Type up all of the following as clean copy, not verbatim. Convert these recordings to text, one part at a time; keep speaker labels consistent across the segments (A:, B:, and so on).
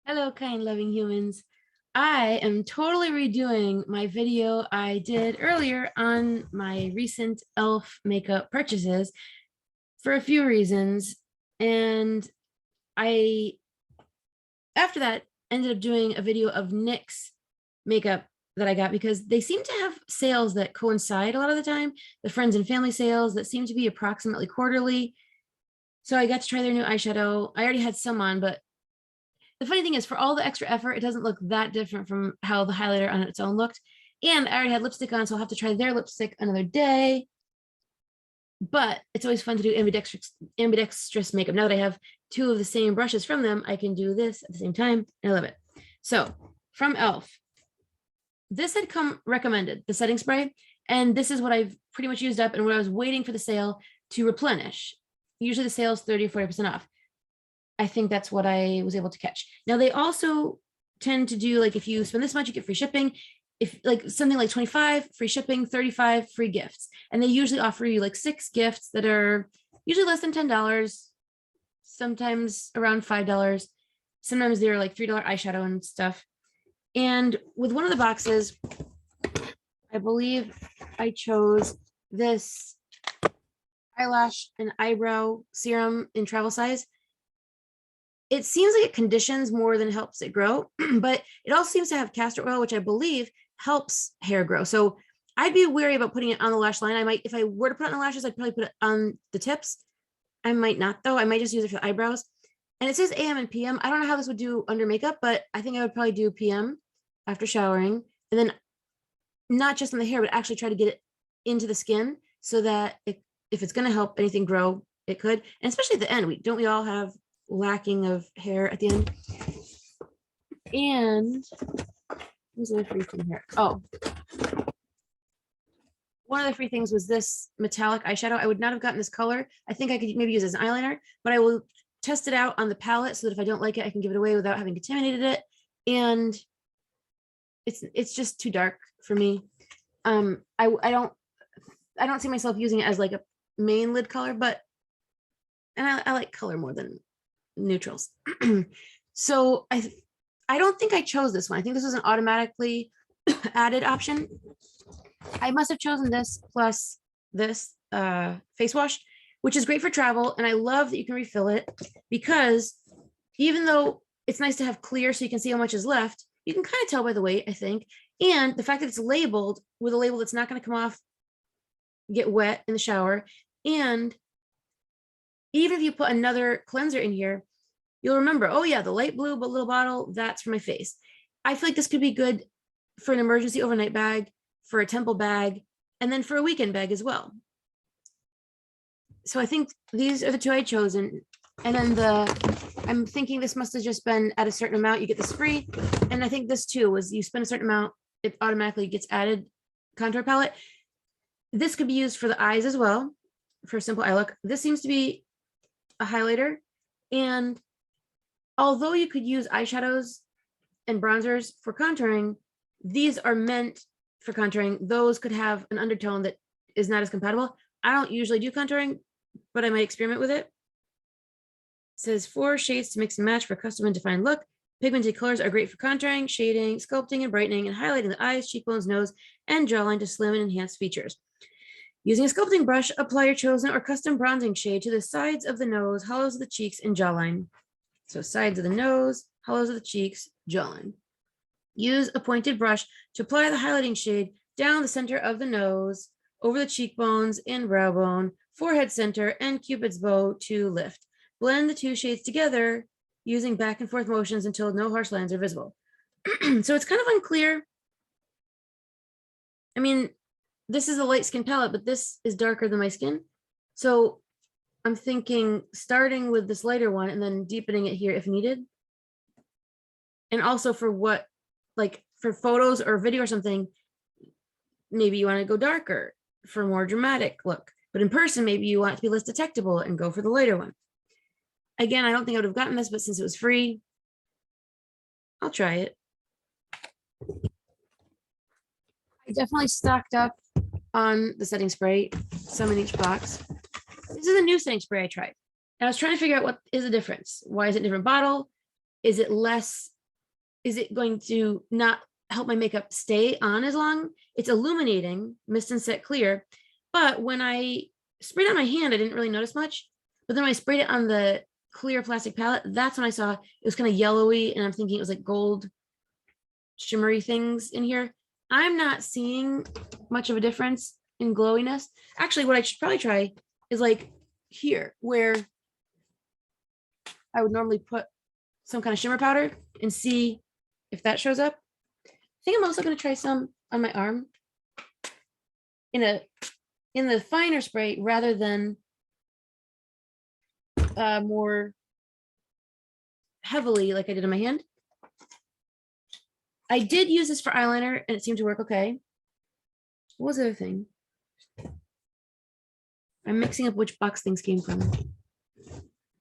A: Hello, kind loving humans. I am totally redoing my video I did earlier on my recent e.l.f. makeup purchases for a few reasons. And I, after that, ended up doing a video of NYX makeup that I got because they seem to have sales that coincide a lot of the time, the friends and family sales that seem to be approximately quarterly. So I got to try their new eyeshadow. I already had some on, but the funny thing is, for all the extra effort, it doesn't look that different from how the highlighter on its own looked. And I already had lipstick on, so I'll have to try their lipstick another day. But it's always fun to do ambidextrous makeup. Now that I have two of the same brushes from them, I can do this at the same time. I love it. So from e.l.f., this had come recommended, the setting spray. And this is what I've pretty much used up and what I was waiting for the sale to replenish. Usually the sale is 30 or 40% off. I think that's what I was able to catch. Now they also tend to do, like, if you spend this much, you get free shipping. If like something like 25 free shipping, 35 free gifts. And they usually offer you like 6 gifts that are usually less than $10, sometimes around $5. Sometimes they're like $3 eyeshadow and stuff. And with one of the boxes, I believe I chose this eyelash and eyebrow serum in travel size. It seems like it conditions more than helps it grow, but it also seems to have castor oil, which I believe helps hair grow. So I'd be wary about putting it on the lash line. I might, if I were to put it on the lashes, I'd probably put it on the tips. I might not though. I might just use it for the eyebrows. And it says AM and PM. I don't know how this would do under makeup, but I think I would probably do PM after showering. And then not just on the hair, but actually try to get it into the skin so that if it's going to help anything grow, it could. And especially at the end, don't we all have lacking of hair at the end? And what's the free thing here? Oh, one of the free things was this metallic eyeshadow. I would not have gotten this color. I think I could maybe use it as an eyeliner, but I will test it out on the palette so that if I don't like it, I can give it away without having contaminated it. And it's just too dark for me. I don't see myself using it as like a main lid color, but and I like color more than neutrals. So I don't think I chose this one. I think this was an automatically added option. I must have chosen this plus this face wash, which is great for travel. And I love that you can refill it because even though it's nice to have clear so you can see how much is left, you can kind of tell by the weight, I think. And the fact that it's labeled with a label that's not going to come off, get wet in the shower. And even if you put another cleanser in here, you'll remember, oh yeah, the light blue but little bottle, that's for my face. I feel like this could be good for an emergency overnight bag, for a temple bag, and then for a weekend bag as well. So I think these are the two I chosen. And then I'm thinking this must have just been at a certain amount, you get this free. And I think this too was you spend a certain amount, it automatically gets added contour palette. This could be used for the eyes as well, for a simple eye look. This seems to be a highlighter. And although you could use eyeshadows and bronzers for contouring, these are meant for contouring. Those could have an undertone that is not as compatible. I don't usually do contouring, but I might experiment with it. It says 4 shades to mix and match for custom and defined look. Pigmented colors are great for contouring, shading, sculpting, and brightening, and highlighting the eyes, cheekbones, nose, and jawline to slim and enhance features. Using a sculpting brush, apply your chosen or custom bronzing shade to the sides of the nose, hollows of the cheeks, and jawline. So sides of the nose, hollows of the cheeks, jawline. Use a pointed brush to apply the highlighting shade down the center of the nose, over the cheekbones and brow bone, forehead center, and Cupid's bow to lift. Blend the 2 shades together using back and forth motions until no harsh lines are visible. So it's kind of unclear. I mean, this is a light skin palette, but this is darker than my skin. So I'm thinking starting with this lighter one and then deepening it here if needed. And also for what, like for photos or video or something, maybe you want to go darker for a more dramatic look. But in person, maybe you want it to be less detectable and go for the lighter one. Again, I don't think I would have gotten this, but since it was free, I'll try it. I definitely stocked up on the setting spray, some in each box. This is a new setting spray I tried. And I was trying to figure out what is the difference. Why is it a different bottle? Is it less is it going to not help my makeup stay on as long? It's illuminating, mist and set clear. But when I sprayed it on my hand, I didn't really notice much. But then when I sprayed it on the clear plastic palette, that's when I saw it was kind of yellowy, and I'm thinking it was like gold shimmery things in here. I'm not seeing much of a difference in glowiness. Actually, what I should probably try is like here, where I would normally put some kind of shimmer powder and see if that shows up. I think I'm also going to try some on my arm in the finer spray rather than more heavily like I did on my hand. I did use this for eyeliner and it seemed to work okay. What was the other thing? I'm mixing up which box things came from.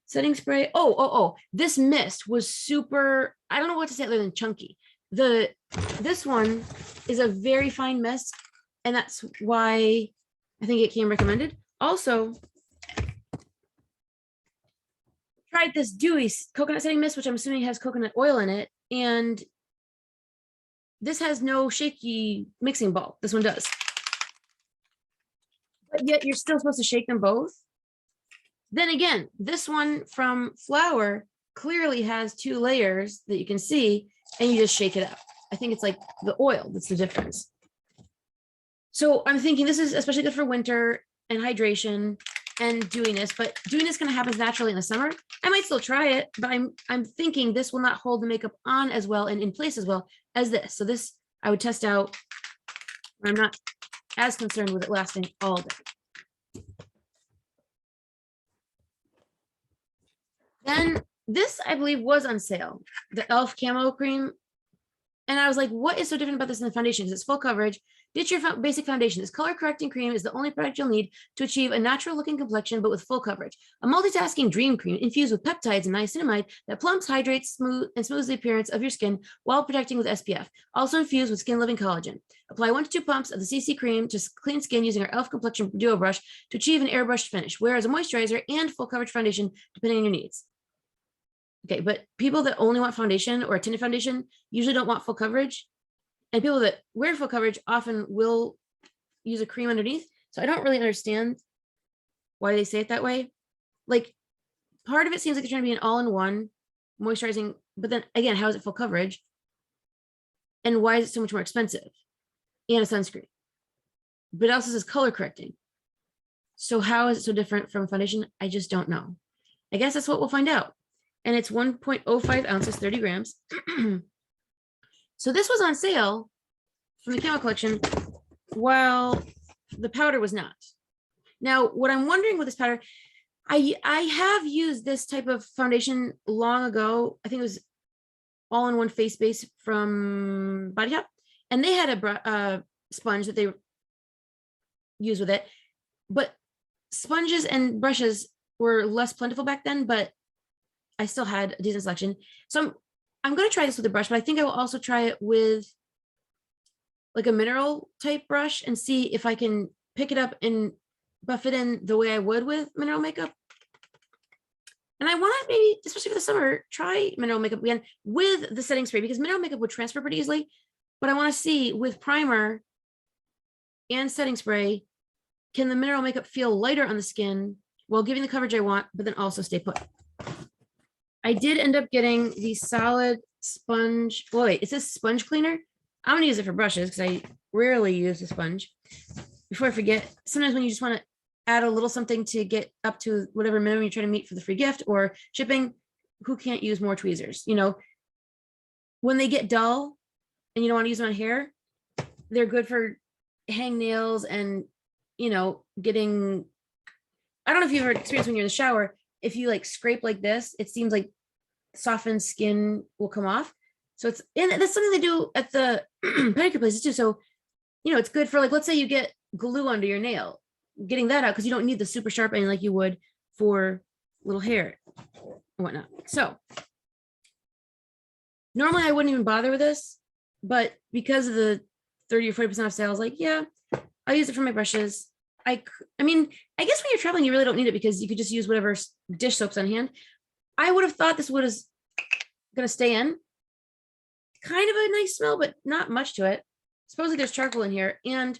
A: Setting spray. Oh, this mist was super, I don't know what to say other than chunky. This one is a very fine mist, and that's why I think it came recommended. Also, tried this Dewy coconut setting mist, which I'm assuming has coconut oil in it, and this has no shaky mixing ball. This one does. But yet you're still supposed to shake them both. Then again, this one from Flower clearly has 2 layers that you can see, and you just shake it up. I think it's like the oil that's the difference. So I'm thinking this is especially good for winter and hydration and dewiness, but dewiness kind of happens naturally in the summer. I might still try it, but I'm thinking this will not hold the makeup on as well and in place as well as this. So this I would test out. I'm not as concerned with it lasting all day. Then this, I believe, was on sale, the e.l.f. Camo Cream. And I was like, what is so different about this in the foundation? Because it's full coverage. Ditch your basic foundation. This color correcting cream is the only product you'll need to achieve a natural looking complexion, but with full coverage. A multitasking dream cream infused with peptides and niacinamide that plumps, hydrates, smooths the appearance of your skin while protecting with SPF. Also infused with skin living collagen. Apply 1 to 2 pumps of the CC cream to clean skin using our e.l.f. Complexion Duo Brush to achieve an airbrushed finish. Wear as a moisturizer and full coverage foundation, depending on your needs. Okay, but people that only want foundation or a tinted foundation usually don't want full coverage. And people that wear full coverage often will use a cream underneath. So I don't really understand why they say it that way. Like, part of it seems like it's trying to be an all-in-one moisturizing, but then again, how is it full coverage? And why is it so much more expensive? And a sunscreen. But it also says color correcting. So how is it so different from foundation? I just don't know. I guess that's what we'll find out. And it's 1.05 ounces, 30 grams. So this was on sale from the Camo collection, while the powder was not. Now, what I'm wondering with this powder, I have used this type of foundation long ago. I think it was all-in-one face base from Body Shop, and they had a sponge that they used with it. But sponges and brushes were less plentiful back then, but I still had a decent selection. So I'm going to try this with a brush, but I think I will also try it with like a mineral type brush and see if I can pick it up and buff it in the way I would with mineral makeup. And I want to maybe, especially for the summer, try mineral makeup again with the setting spray, because mineral makeup would transfer pretty easily. But I want to see with primer and setting spray, can the mineral makeup feel lighter on the skin while giving the coverage I want, but then also stay put. I did end up getting the solid sponge. Oh, wait, it says sponge cleaner. I'm gonna use it for brushes because I rarely use the sponge. Before I forget, sometimes when you just want to add a little something to get up to whatever minimum you're trying to meet for the free gift or shipping, who can't use more tweezers? You know, when they get dull and you don't want to use them on hair, they're good for hangnails and, you know, getting, I don't know if you've ever experienced when you're in the shower, if you like scrape like this, it seems like softened skin will come off. So it's, and that's something they do at the pedicure places too. So, you know, it's good for like, let's say you get glue under your nail, getting that out because you don't need the super sharp end like you would for little hair and whatnot. So normally I wouldn't even bother with this, but because of the 30 or 40% off sales, like, yeah, I'll use it for my brushes. I mean, I guess when you're traveling, you really don't need it because you could just use whatever dish soap's on hand. I would have thought this was going to stay in. kind of a nice smell, but not much to it. Supposedly there's charcoal in here, and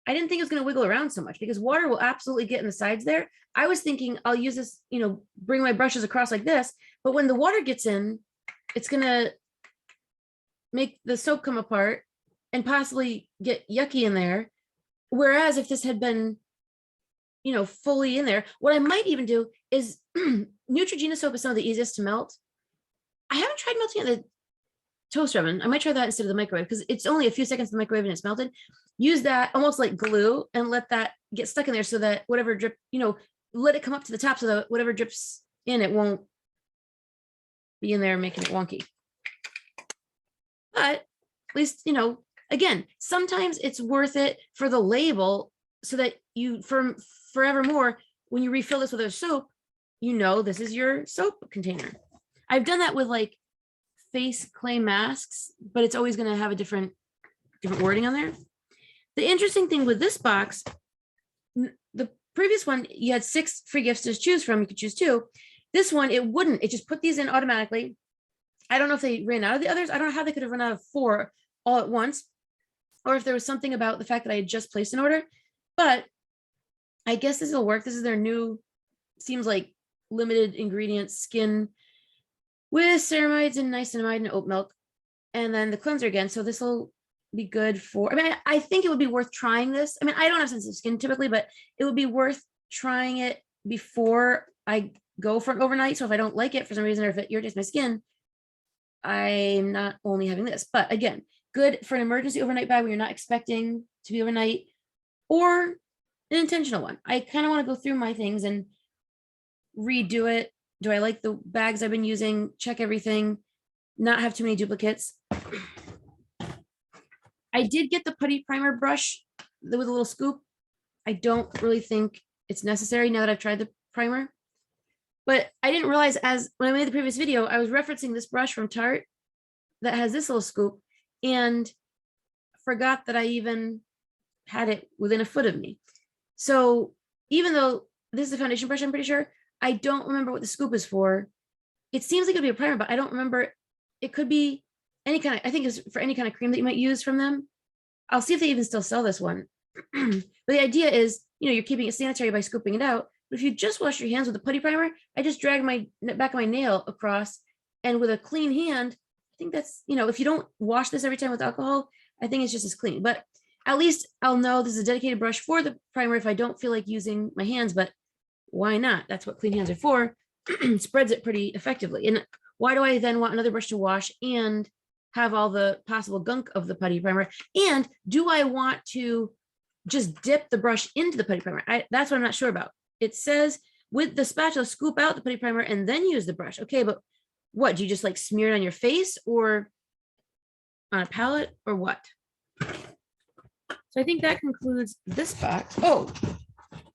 A: I didn't think it was going to wiggle around so much because water will absolutely get in the sides there. I was thinking I'll use this, bring my brushes across like this, but when the water gets in, it's going to make the soap come apart and possibly get yucky in there. Whereas if this had been, fully in there, what I might even do is Neutrogena soap is some of the easiest to melt. I haven't tried melting it in the toaster oven. I might try that instead of the microwave because it's only a few seconds in the microwave and it's melted. Use that almost like glue and let that get stuck in there so that whatever drip, let it come up to the top so that whatever drips in, it won't be in there making it wonky. But at least, again, sometimes it's worth it for the label so that you, forevermore, when you refill this with a soap, this is your soap container. I've done that with like face clay masks, but it's always going to have a different wording on there. The interesting thing with this box, the previous one, you had 6 free gifts to choose from. You could choose 2. This one, it wouldn't. It just put these in automatically. I don't know if they ran out of the others. I don't know how they could have run out of 4 all at once, or if there was something about the fact that I had just placed an order, but I guess this will work. This is their new, seems like limited ingredients skin with ceramides and niacinamide and oat milk, and then the cleanser again. So this will be good for, I think it would be worth trying this. I don't have sensitive skin typically, but it would be worth trying it before I go for an overnight. So if I don't like it for some reason, or if it irritates my skin, I'm not only having this. But again, good for an emergency overnight bag when you're not expecting to be overnight, or an intentional one. I kind of want to go through my things and redo it. Do I like the bags I've been using? Check everything, not have too many duplicates. I did get the Putty primer brush with a little scoop. I don't really think it's necessary now that I've tried the primer, but I didn't realize when I made the previous video, I was referencing this brush from Tarte that has this little scoop and forgot that I even had it within a foot of me. So even though this is a foundation brush, I'm pretty sure, I don't remember what the scoop is for. It seems like it'd be a primer, but I don't remember. It could be any kind of, I think it's for any kind of cream that you might use from them. I'll see if they even still sell this one. But the idea is, you're keeping it sanitary by scooping it out. But if you just wash your hands with a Putty primer, I just drag my back of my nail across, and with a clean hand, I think that's, if you don't wash this every time with alcohol, I think it's just as clean. But at least I'll know this is a dedicated brush for the primer if I don't feel like using my hands, but why not? That's what clean hands are for. Spreads it pretty effectively. And why do I then want another brush to wash and have all the possible gunk of the Putty primer? And do I want to just dip the brush into the Putty primer? That's what I'm not sure about. It says with the spatula, scoop out the Putty primer and then use the brush. Okay, but what, do you just like smear it on your face or on a palette or what? So I think that concludes this box. Oh,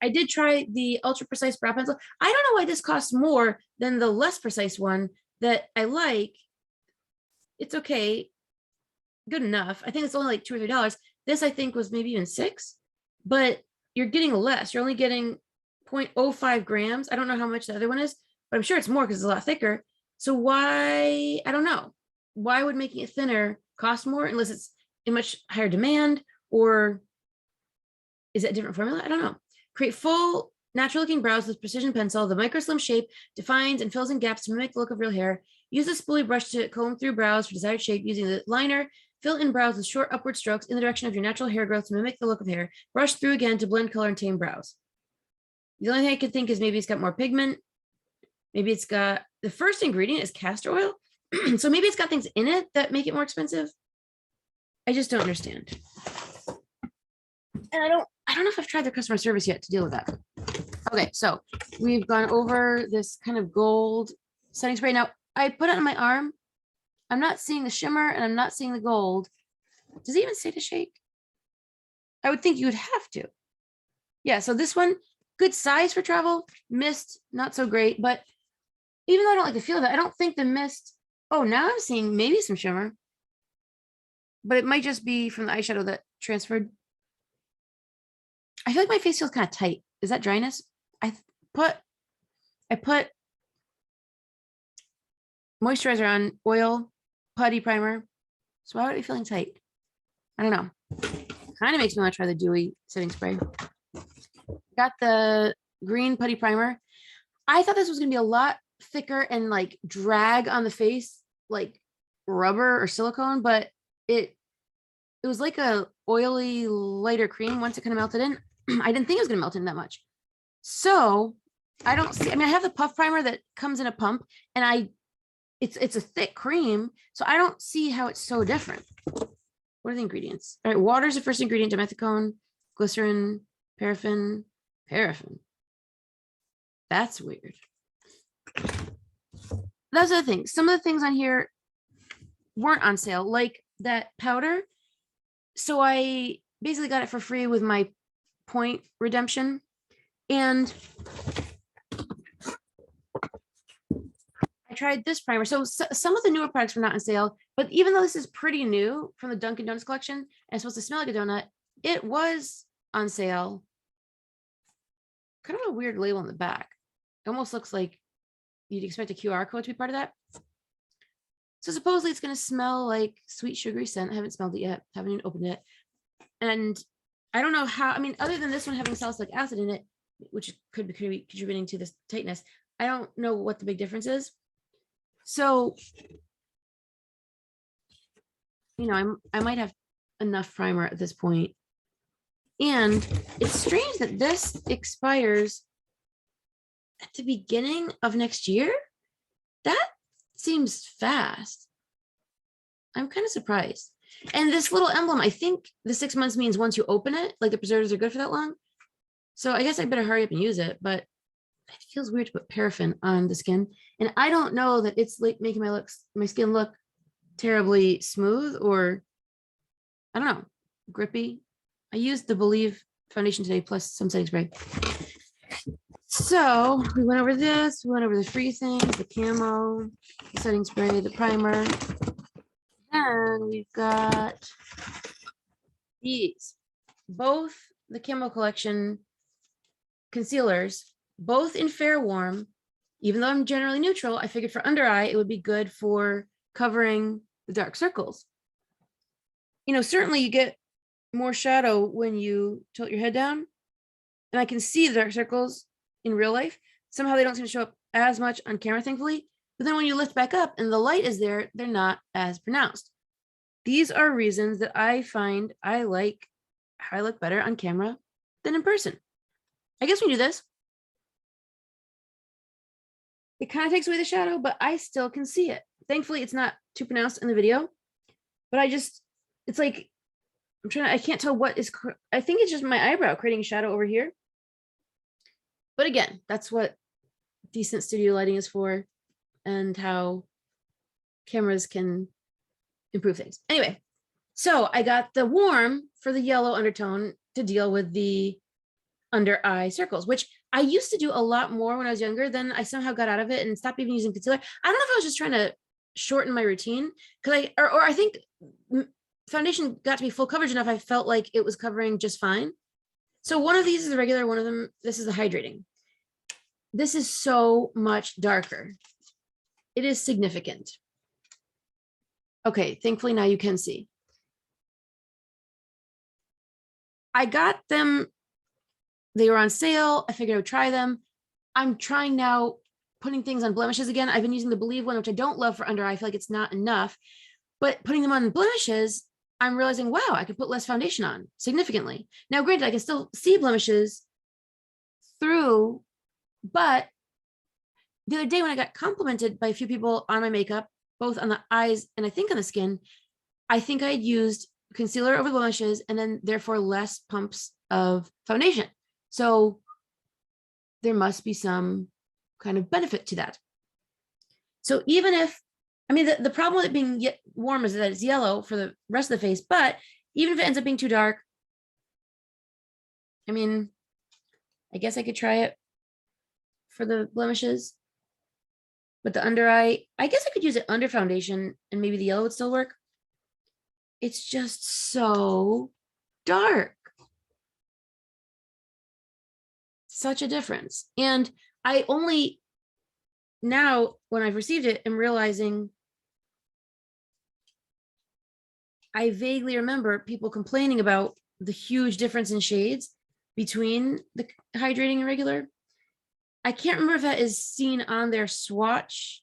A: I did try the ultra precise brow pencil. I don't know why this costs more than the less precise one that I like. It's okay, good enough. I think it's only like $2 or $3. This I think was maybe even $6, but you're getting less. You're only getting 0.05 grams. I don't know how much the other one is, but I'm sure it's more because it's a lot thicker. So why, I don't know. Why would making it thinner cost more unless it's in much higher demand, or is it a different formula? I don't know. Create full natural looking brows with precision pencil. The micro slim shape defines and fills in gaps to mimic the look of real hair. Use the spoolie brush to comb through brows for desired shape. Using the liner, fill in brows with short upward strokes in the direction of your natural hair growth to mimic the look of hair. Brush through again to blend color and tame brows. The only thing I could think is maybe it's got more pigment. Maybe it's got, the first ingredient is castor oil. So maybe it's got things in it that make it more expensive. I just don't understand. And I don't know if I've tried their customer service yet to deal with that. Okay, so we've gone over this kind of gold setting spray. Now I put it on my arm. I'm not seeing the shimmer and I'm not seeing the gold. Does it even say to shake? I would think you would have to. Yeah, so this one, good size for travel. Mist, not so great, but even though I don't like the feel of it, I don't think the mist, oh, now I'm seeing maybe some shimmer, but it might just be from the eyeshadow that transferred. I feel like my face feels kind of tight. Is that dryness? I put moisturizer on, oil, Putty primer. So why would I be feeling tight? I don't know. Kind of makes me want to try the Dewy setting spray. Got the green Putty primer. I thought this was going to be a lot thicker and like drag on the face, like rubber or silicone, but it was like a oily, lighter cream once it kind of melted in. I didn't think it was going to melt in that much. So I don't see, I mean, I have the puff primer that comes in a pump and it's a thick cream. So I don't see how it's so different. What are the ingredients? All right. Water is the first ingredient, dimethicone, glycerin, paraffin. That's weird. Those are the things. Some of the things on here weren't on sale, like that powder. So I basically got it for free with my point redemption. And I tried this primer. So some of the newer products were not on sale, but even though this is pretty new from the Dunkin' Donuts collection and it's supposed to smell like a donut, it was on sale. Kind of a weird label on the back. It almost looks like you'd expect a QR code to be part of that. So supposedly it's going to smell like sweet sugary scent. I haven't smelled it yet. Haven't even opened it. And I don't know how, I mean, other than this one having salicylic acid in it, which could be contributing to this tightness, I don't know what the big difference is. So, you know, I might have enough primer at this point. And it's strange that this expires at the beginning of next year. That seems fast. I'm kind of surprised. And this little emblem, I think the 6 months means once you open it, like the preservatives are good for that long. So I guess I better hurry up and use it, but it feels weird to put paraffin on the skin. And I don't know that it's like making my skin look terribly smooth or, I don't know, grippy. I used the Believe foundation today, plus some setting spray. So we went over this, we went over the free things, the camo, the setting spray, the primer. Then we've got these, both the Camo collection concealers, both in fair warm. Even though I'm generally neutral, I figured for under eye, it would be good for covering the dark circles. You know, certainly you get more shadow when you tilt your head down, and I can see the dark circles in real life. Somehow they don't seem to show up as much on camera, thankfully. But then when you lift back up and the light is there, they're not as pronounced. These are reasons that I find I like how I look better on camera than in person. I guess we do this. It kind of takes away the shadow, but I still can see it. Thankfully, it's not too pronounced in the video, but it's like, I can't tell what is, I think it's just my eyebrow creating shadow over here. But again, that's what decent studio lighting is for and how cameras can improve things. Anyway, so I got the warm for the yellow undertone to deal with the under eye circles, which I used to do a lot more when I was younger. Then I somehow got out of it and stopped even using concealer. I don't know if I was just trying to shorten my routine because I think foundation got to be full coverage enough. I felt like it was covering just fine. So one of these is the regular, one of them, this is the hydrating. This is so much darker. It is significant. Okay, thankfully now you can see. I got them, they were on sale. I figured I would try them. I'm trying now putting things on blemishes again. I've been using the Believe one, which I don't love for under eye. I feel like it's not enough, but putting them on blemishes, I'm realizing, wow, I could put less foundation on significantly. Now, granted, I can still see blemishes through, but the other day when I got complimented by a few people on my makeup, both on the eyes and I think on the skin, I think I had used concealer over blemishes and then therefore less pumps of foundation. So there must be some kind of benefit to that. So even if, I mean, the problem with it being warm is that it's yellow for the rest of the face, but even if it ends up being too dark, I mean, I guess I could try it for the blemishes. But the under eye, I guess I could use it under foundation and maybe the yellow would still work. It's just so dark. Such a difference. And I only now, when I've received it, am realizing I vaguely remember people complaining about the huge difference in shades between the hydrating and regular. I can't remember if that is seen on their swatch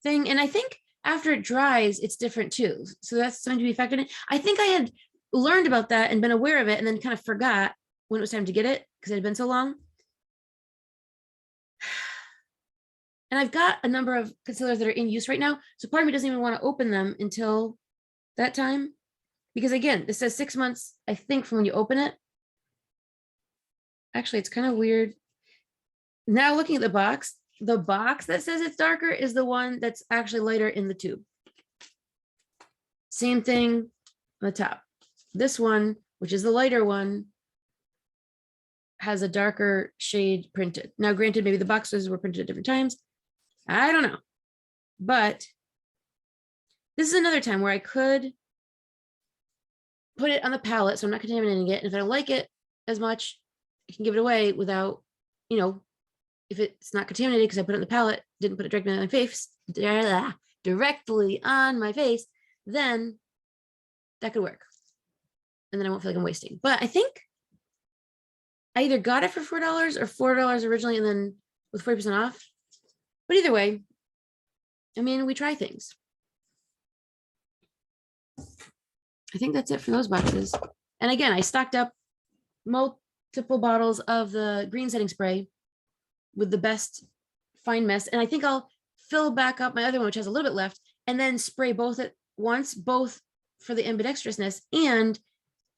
A: thing. And I think after it dries, it's different too. So that's something to be factored in. I think I had learned about that and been aware of it and then kind of forgot when it was time to get it because it had been so long. And I've got a number of concealers that are in use right now. So part of me doesn't even want to open them until that time. Because again, this says 6 months, I think, from when you open it. Actually, it's kind of weird. Now looking at the box that says it's darker is the one that's actually lighter in the tube. Same thing on the top. This one, which is the lighter one, has a darker shade printed. Now, granted, maybe the boxes were printed at different times. I don't know. But this is another time where I could put it on the palette so I'm not contaminating it. And if I don't like it as much, I can give it away without, you know, if it's not contaminated because I put it on the palette, didn't put it directly on my face, then that could work. And then I won't feel like I'm wasting. But I think I either got it for $4 or $4 originally and then with 40% off. But either way, I mean, we try things. I think that's it for those boxes. And again, I stocked up multiple bottles of the green setting spray with the best fine mist. And I think I'll fill back up my other one, which has a little bit left, and then spray both at once, both for the ambidextrousness. And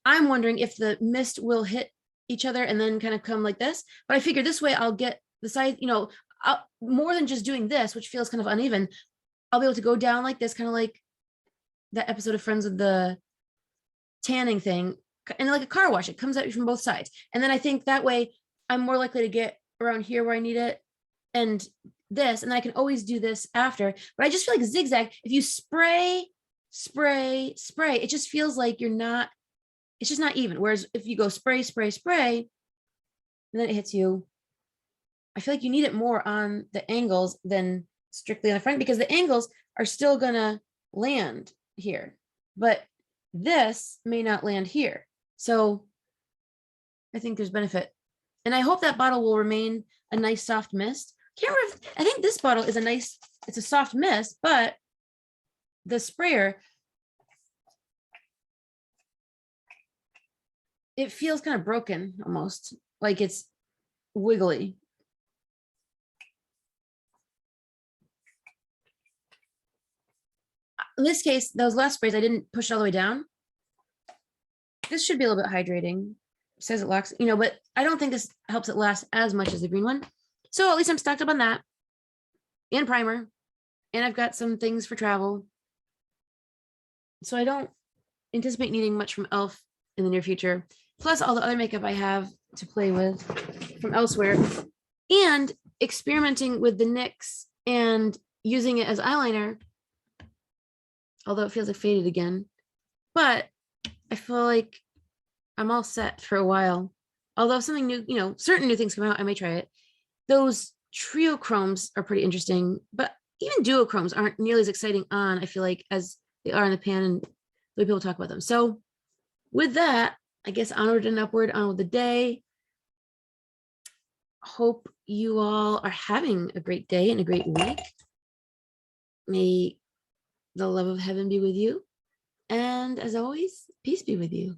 A: I'm wondering if the mist will hit each other and then kind of come like this. But I figure this way I'll get the side, you know, more than just doing this, which feels kind of uneven. I'll be able to go down like this, kind of like that episode of Friends with the tanning thing, and like a car wash, it comes at you from both sides. And then I think that way I'm more likely to get around here where I need it and this, and then I can always do this after. But I just feel like zigzag, if you spray, it just feels like you're not, it's just not even. Whereas if you go spray, and then it hits you, I feel like you need it more on the angles than strictly on the front, because the angles are still gonna land here, but this may not land here. So I think there's benefit. And I hope that bottle will remain a nice soft mist. Can't remember if, I think this bottle is a nice, it's a soft mist, but the sprayer, it feels kind of broken almost, like it's wiggly. In this case, those last sprays, I didn't push it all the way down. This should be a little bit hydrating. It says it locks, you know, but I don't think this helps it last as much as the green one. So at least I'm stocked up on that and primer. And I've got some things for travel. So I don't anticipate needing much from e.l.f. in the near future. Plus all the other makeup I have to play with from elsewhere. And experimenting with the NYX and using it as eyeliner. Although it feels like faded again. But I feel like I'm all set for a while. Although if something new, you know, certain new things come out, I may try it. Those trio chromes are pretty interesting, but even duochromes aren't nearly as exciting on, I feel like, as they are in the pan and the way people talk about them. So with that, I guess onward and upward on with the day. Hope you all are having a great day and a great week. May the love of heaven be with you. And as always, peace be with you.